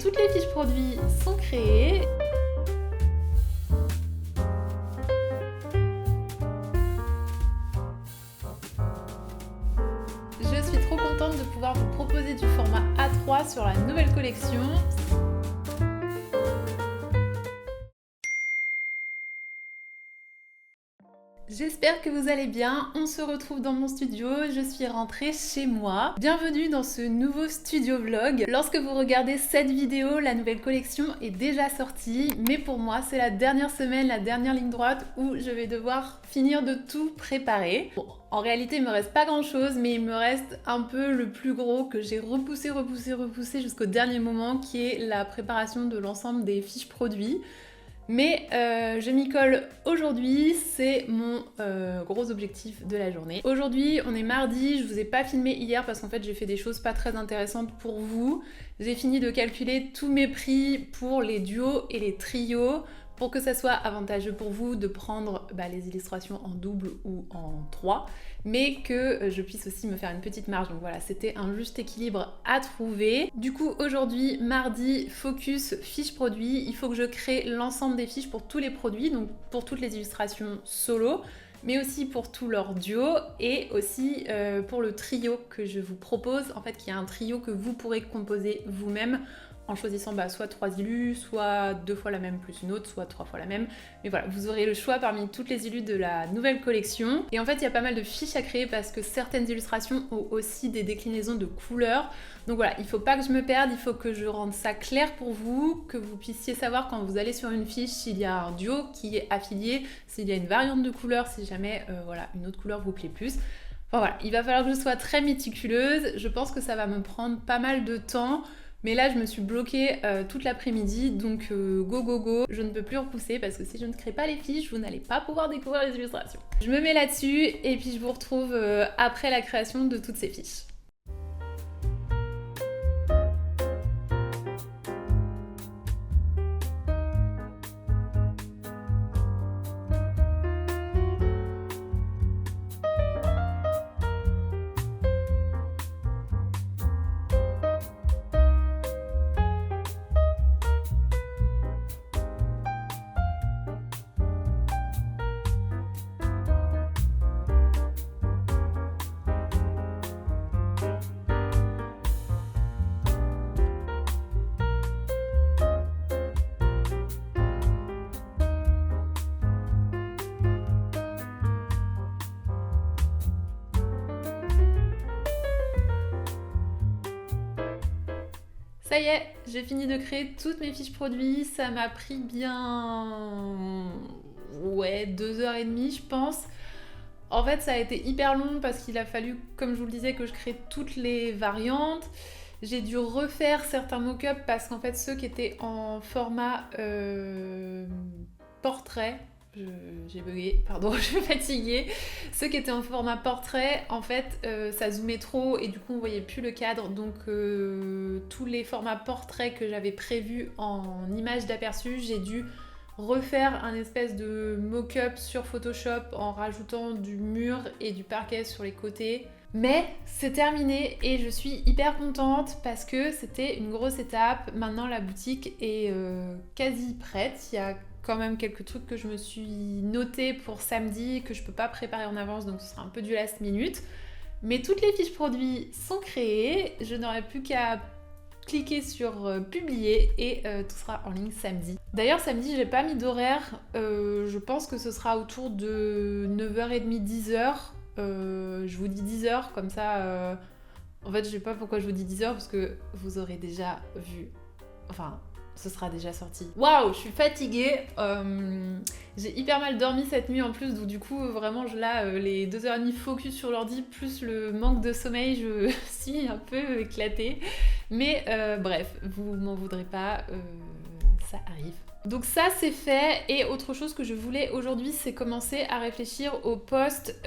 Toutes les fiches produits sont créées. Je suis trop contente de pouvoir vous proposer du format A3 sur la nouvelle collection. J'espère que vous allez bien, on se retrouve dans mon studio, je suis rentrée chez moi. Bienvenue dans ce nouveau studio vlog. Lorsque vous regardez cette vidéo, la nouvelle collection est déjà sortie, mais pour moi c'est la dernière semaine, la dernière ligne droite où je vais devoir finir de tout préparer. Bon, en réalité il me reste pas grand chose, mais il me reste un peu le plus gros que j'ai repoussé jusqu'au dernier moment, qui est la préparation de l'ensemble des fiches produits. Mais je m'y colle aujourd'hui, c'est mon gros objectif de la journée. Aujourd'hui, on est mardi, je vous ai pas filmé hier parce qu'en fait j'ai fait des choses pas très intéressantes pour vous. J'ai fini de calculer tous mes prix pour les duos et les trios pour que ça soit avantageux pour vous de prendre les illustrations en double ou en 3, mais que je puisse aussi me faire une petite marge. Donc voilà, c'était un juste équilibre à trouver. Du coup, aujourd'hui, mardi, focus fiches produits. Il faut que je crée l'ensemble des fiches pour tous les produits, donc pour toutes les illustrations solo, mais aussi pour tous leurs duos et aussi pour le trio que je vous propose, en fait, qui est un trio que vous pourrez composer vous-même en choisissant soit 3 illus, soit 2 fois la même plus une autre, soit 3 fois la même. Mais voilà, vous aurez le choix parmi toutes les illus de la nouvelle collection. Et en fait, il y a pas mal de fiches à créer parce que certaines illustrations ont aussi des déclinaisons de couleurs. Donc voilà, il faut pas que je me perde, il faut que je rende ça clair pour vous, que vous puissiez savoir quand vous allez sur une fiche s'il y a un duo qui est affilié, s'il y a une variante de couleur, si jamais une autre couleur vous plaît plus. Enfin voilà, il va falloir que je sois très méticuleuse. Je pense que ça va me prendre pas mal de temps. Mais là, je me suis bloquée toute l'après-midi, donc go. Je ne peux plus repousser parce que si je ne crée pas les fiches, vous n'allez pas pouvoir découvrir les illustrations. Je me mets là-dessus et puis je vous retrouve après la création de toutes ces fiches. Ça y est, j'ai fini de créer toutes mes fiches produits, ça m'a pris bien 2h30 je pense. En fait ça a été hyper long parce qu'il a fallu, comme je vous le disais, que je crée toutes les variantes. J'ai dû refaire certains mock-ups parce qu'en fait ceux qui étaient en format portrait, j'ai bugué, pardon, je suis fatiguée. Ceux qui étaient en format portrait, en fait, ça zoomait trop et du coup on voyait plus le cadre. Donc tous les formats portraits que j'avais prévus en images d'aperçu, j'ai dû refaire un espèce de mock-up sur Photoshop en rajoutant du mur et du parquet sur les côtés. Mais c'est terminé et je suis hyper contente parce que c'était une grosse étape. Maintenant la boutique est quasi prête. Il y a quand même quelques trucs que je me suis noté pour samedi que je peux pas préparer en avance, donc ce sera un peu du last minute. Mais toutes les fiches produits sont créées, je n'aurai plus qu'à cliquer sur publier et tout sera en ligne samedi. D'ailleurs samedi j'ai pas mis d'horaire, je pense que ce sera autour de 9h30, 10h. Je vous dis 10h comme ça, en fait je sais pas pourquoi je vous dis 10h parce que vous aurez déjà vu, enfin ce sera déjà sorti. Waouh, je suis fatiguée, j'ai hyper mal dormi cette nuit en plus, donc du coup vraiment les 2h30 focus sur l'ordi plus le manque de sommeil, je suis un peu éclatée. Mais bref, vous m'en voudrez pas, ça arrive. Donc ça c'est fait, et autre chose que je voulais aujourd'hui, c'est commencer à réfléchir au post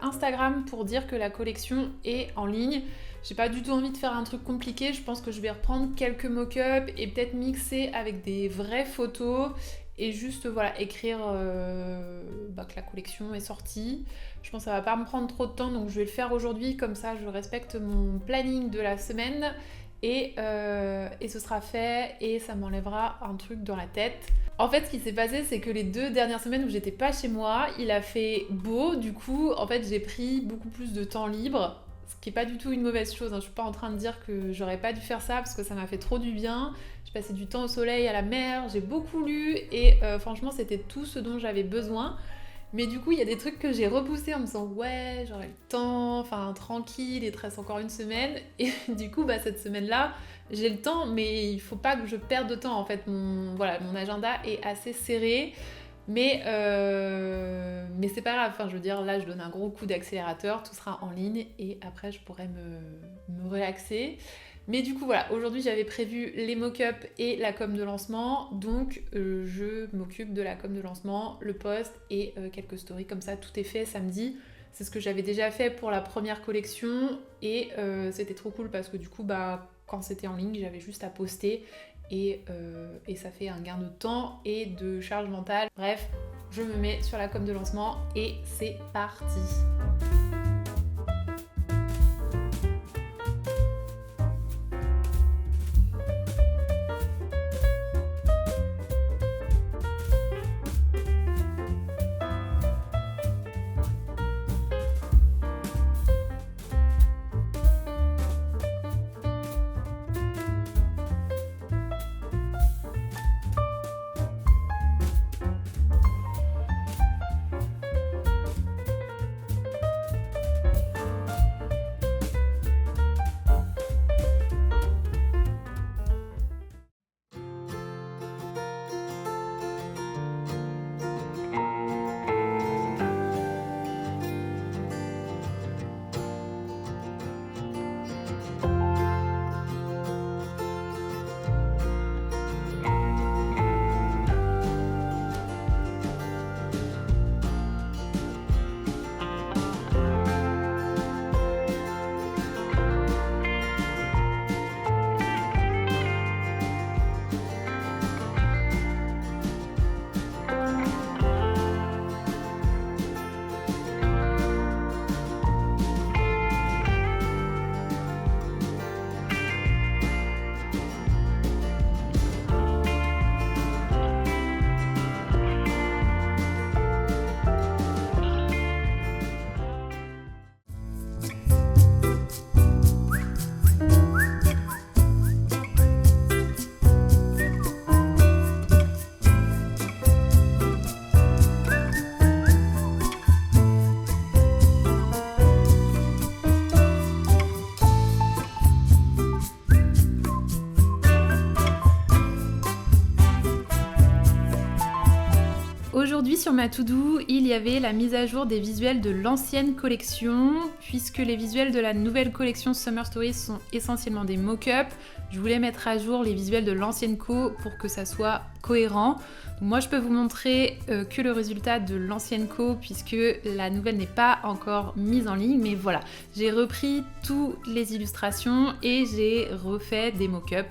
Instagram pour dire que la collection est en ligne. J'ai pas du tout envie de faire un truc compliqué, je pense que je vais reprendre quelques mock-ups et peut-être mixer avec des vraies photos et juste écrire que la collection est sortie. Je pense que ça va pas me prendre trop de temps, donc je vais le faire aujourd'hui, comme ça je respecte mon planning de la semaine et ce sera fait et ça m'enlèvera un truc dans la tête. En fait, ce qui s'est passé, c'est que les 2 dernières semaines où j'étais pas chez moi, il a fait beau, du coup, en fait, j'ai pris beaucoup plus de temps libre, ce qui est pas du tout une mauvaise chose, hein. Je suis pas en train de dire que j'aurais pas dû faire ça parce que ça m'a fait trop du bien. J'ai passé du temps au soleil, à la mer, j'ai beaucoup lu et franchement, c'était tout ce dont j'avais besoin. Mais du coup, il y a des trucs que j'ai repoussés en me disant ouais, j'aurai le temps, enfin tranquille, il te reste encore une semaine. Et du coup, cette semaine-là, j'ai le temps, mais il faut pas que je perde de temps. En fait, mon agenda est assez serré, mais c'est pas grave. Enfin, je veux dire, là, je donne un gros coup d'accélérateur, tout sera en ligne et après, je pourrai me relaxer. Mais du coup voilà, aujourd'hui j'avais prévu les mock-ups et la com de lancement, donc je m'occupe de la com de lancement, le post et quelques stories comme ça, tout est fait samedi. C'est ce que j'avais déjà fait pour la première collection et c'était trop cool parce que du coup quand c'était en ligne j'avais juste à poster et ça fait un gain de temps et de charge mentale. Bref, je me mets sur la com de lancement et c'est parti. Aujourd'hui sur ma to-do, il y avait la mise à jour des visuels de l'ancienne collection, puisque les visuels de la nouvelle collection Summer Stories sont essentiellement des mock-ups. Je voulais mettre à jour les visuels de l'ancienne co pour que ça soit cohérent. Donc moi je peux vous montrer que le résultat de l'ancienne co, puisque la nouvelle n'est pas encore mise en ligne, mais voilà, j'ai repris toutes les illustrations et j'ai refait des mock-ups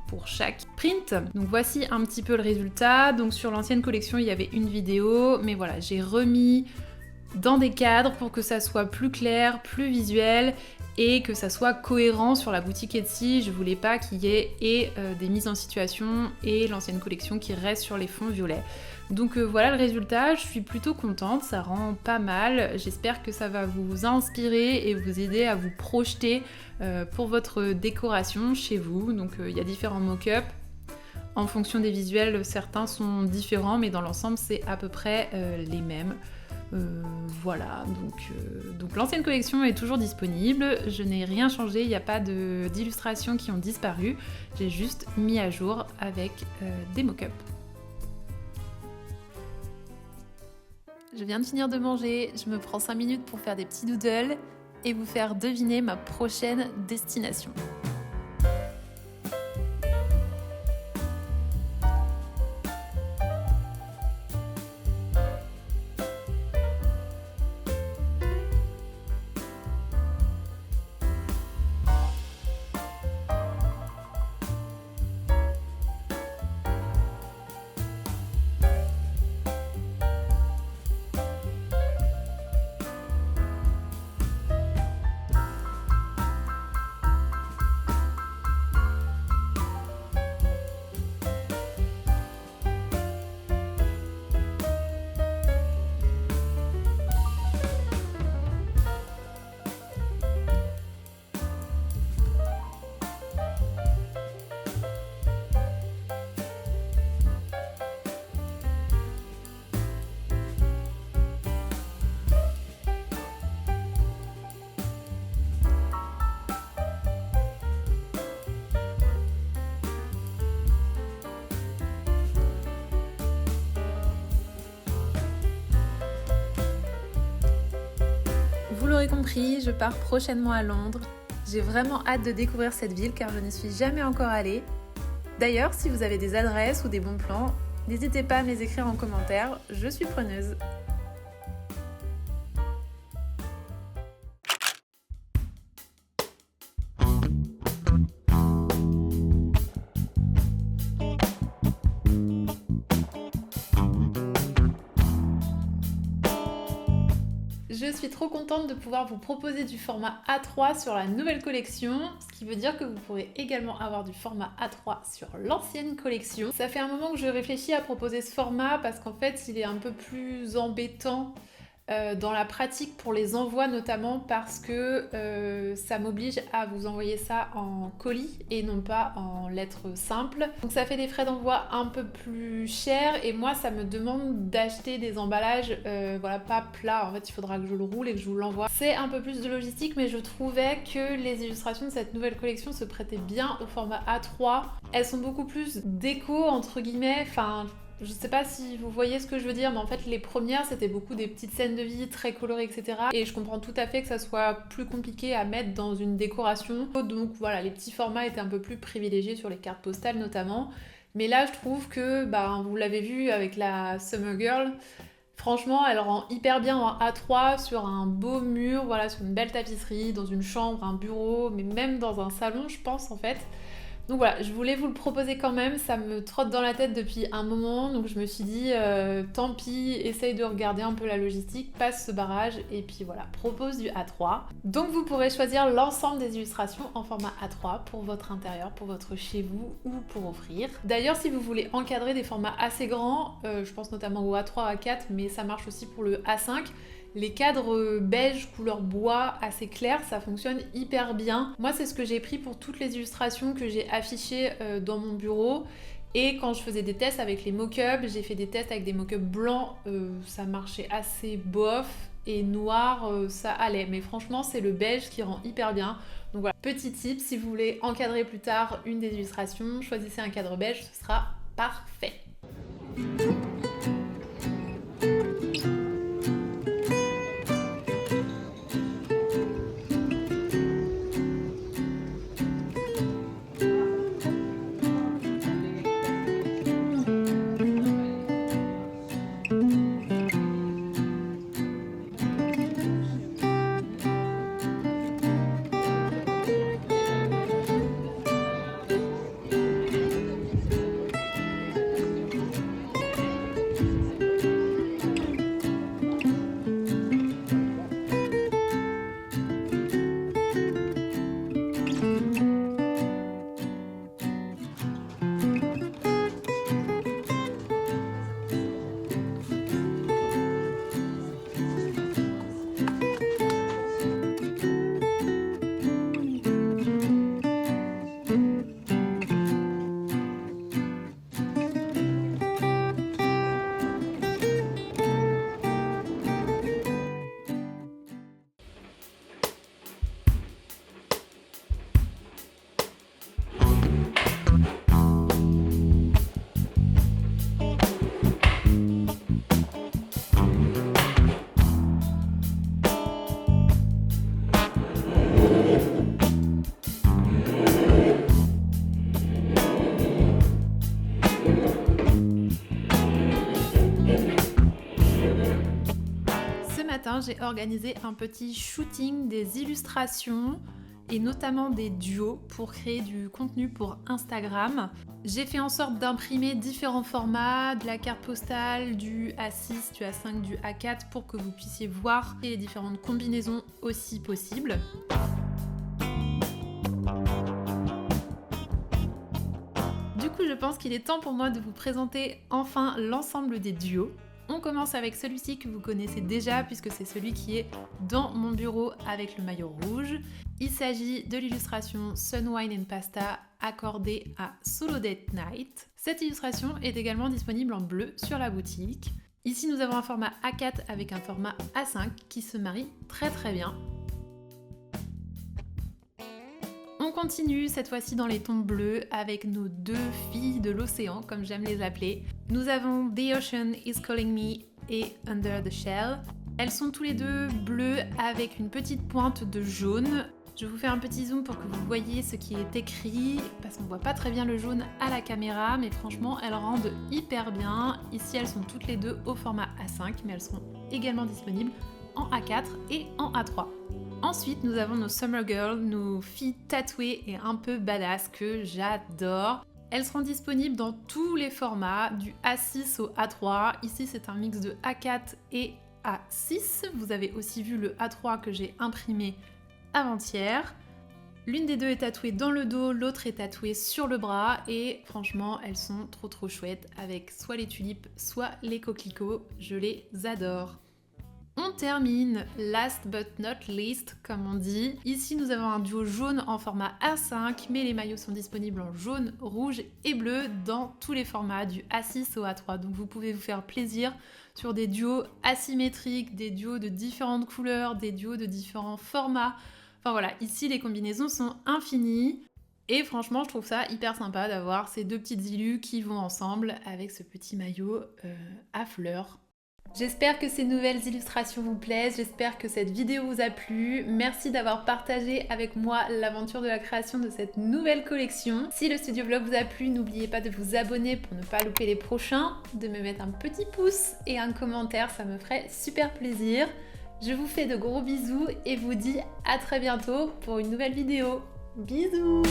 pour chaque print. Donc voici un petit peu le résultat. Donc sur l'ancienne collection il y avait une vidéo, mais voilà, j'ai remis dans des cadres pour que ça soit plus clair, plus visuel et que ça soit cohérent sur la boutique Etsy. Je voulais pas qu'il y ait des mises en situation et l'ancienne collection qui reste sur les fonds violets. Donc voilà le résultat, je suis plutôt contente, ça rend pas mal. J'espère que ça va vous inspirer et vous aider à vous projeter pour votre décoration chez vous. Donc il y a différents mock-ups. En fonction des visuels, certains sont différents, mais dans l'ensemble, c'est à peu près les mêmes. Voilà, donc l'ancienne collection est toujours disponible, je n'ai rien changé, il n'y a pas d'illustrations qui ont disparu, j'ai juste mis à jour avec des mock-ups. Je viens de finir de manger, je me prends 5 minutes pour faire des petits doodles et vous faire deviner ma prochaine destination. l'aurez compris, je pars prochainement à Londres. J'ai vraiment hâte de découvrir cette ville car je n'y suis jamais encore allée. D'ailleurs, si vous avez des adresses ou des bons plans, n'hésitez pas à me les écrire en commentaire, je suis preneuse. Je suis trop contente de pouvoir vous proposer du format A3 sur la nouvelle collection, ce qui veut dire que vous pourrez également avoir du format A3 sur l'ancienne collection. Ça fait un moment que je réfléchis à proposer ce format parce qu'en fait il est un peu plus embêtant dans la pratique pour les envois notamment parce que ça m'oblige à vous envoyer ça en colis et non pas en lettres simples. Donc ça fait des frais d'envoi un peu plus chers et moi ça me demande d'acheter des emballages voilà, pas plats. En fait il faudra que je le roule et que je vous l'envoie. C'est un peu plus de logistique mais je trouvais que les illustrations de cette nouvelle collection se prêtaient bien au format A3. Elles sont beaucoup plus déco entre guillemets, enfin je sais pas si vous voyez ce que je veux dire, mais en fait les premières c'était beaucoup des petites scènes de vie très colorées, etc. Et je comprends tout à fait que ça soit plus compliqué à mettre dans une décoration. Donc voilà, les petits formats étaient un peu plus privilégiés sur les cartes postales notamment. Mais là je trouve que, vous l'avez vu avec la Summer Girl, franchement elle rend hyper bien en A3 sur un beau mur, voilà, sur une belle tapisserie, dans une chambre, un bureau, mais même dans un salon je pense en fait. Donc voilà, je voulais vous le proposer quand même, ça me trotte dans la tête depuis un moment, donc je me suis dit tant pis, essaye de regarder un peu la logistique, passe ce barrage et puis voilà, propose du A3. Donc vous pourrez choisir l'ensemble des illustrations en format A3 pour votre intérieur, pour votre chez vous ou pour offrir. D'ailleurs si vous voulez encadrer des formats assez grands, je pense notamment au A3, A4, mais ça marche aussi pour le A5, les cadres beige couleur bois assez clairs, ça fonctionne hyper bien. Moi c'est ce que j'ai pris pour toutes les illustrations que j'ai affichées dans mon bureau. Et quand je faisais des tests avec les mock-ups, j'ai fait des tests avec des mock-ups blancs, ça marchait assez bof. Et noir, ça allait. Mais franchement c'est le beige qui rend hyper bien. Donc voilà, petit tip, si vous voulez encadrer plus tard une des illustrations, choisissez un cadre beige, ce sera parfait. J'ai organisé un petit shooting des illustrations et notamment des duos pour créer du contenu pour Instagram. J'ai fait en sorte d'imprimer différents formats, de la carte postale, du A6, du A5, du A4 pour que vous puissiez voir les différentes combinaisons aussi possibles. Du coup, je pense qu'il est temps pour moi de vous présenter enfin l'ensemble des duos. On commence avec celui-ci que vous connaissez déjà puisque c'est celui qui est dans mon bureau avec le maillot rouge. Il s'agit de l'illustration Sun, Wine and Pasta accordée à Solo Date Night. Cette illustration est également disponible en bleu sur la boutique. Ici nous avons un format A4 avec un format A5 qui se marient très très bien. On continue cette fois-ci dans les tons bleus avec nos deux filles de l'océan, comme j'aime les appeler. Nous avons The Ocean is Calling Me et Under the Shell. Elles sont tous les deux bleues avec une petite pointe de jaune. Je vous fais un petit zoom pour que vous voyez ce qui est écrit, parce qu'on voit pas très bien le jaune à la caméra, mais franchement elles rendent hyper bien. Ici elles sont toutes les deux au format A5, mais elles seront également disponibles en A4 et en A3. Ensuite nous avons nos Summer Girls, nos filles tatouées et un peu badass que j'adore. Elles seront disponibles dans tous les formats, du A6 au A3. Ici c'est un mix de A4 et A6. Vous avez aussi vu le A3 que j'ai imprimé avant-hier. L'une des deux est tatouée dans le dos, l'autre est tatouée sur le bras et franchement elles sont trop chouettes avec soit les tulipes, soit les coquelicots. Je les adore. On termine, last but not least, comme on dit. Ici, nous avons un duo jaune en format A5, mais les maillots sont disponibles en jaune, rouge et bleu dans tous les formats, du A6 au A3. Donc vous pouvez vous faire plaisir sur des duos asymétriques, des duos de différentes couleurs, des duos de différents formats. Enfin voilà, ici les combinaisons sont infinies. Et franchement, je trouve ça hyper sympa d'avoir ces deux petites illus qui vont ensemble avec ce petit maillot à fleurs. J'espère que ces nouvelles illustrations vous plaisent, j'espère que cette vidéo vous a plu. Merci d'avoir partagé avec moi l'aventure de la création de cette nouvelle collection. Si le studio vlog vous a plu, n'oubliez pas de vous abonner pour ne pas louper les prochains, de me mettre un petit pouce et un commentaire, ça me ferait super plaisir. Je vous fais de gros bisous et vous dis à très bientôt pour une nouvelle vidéo. Bisous!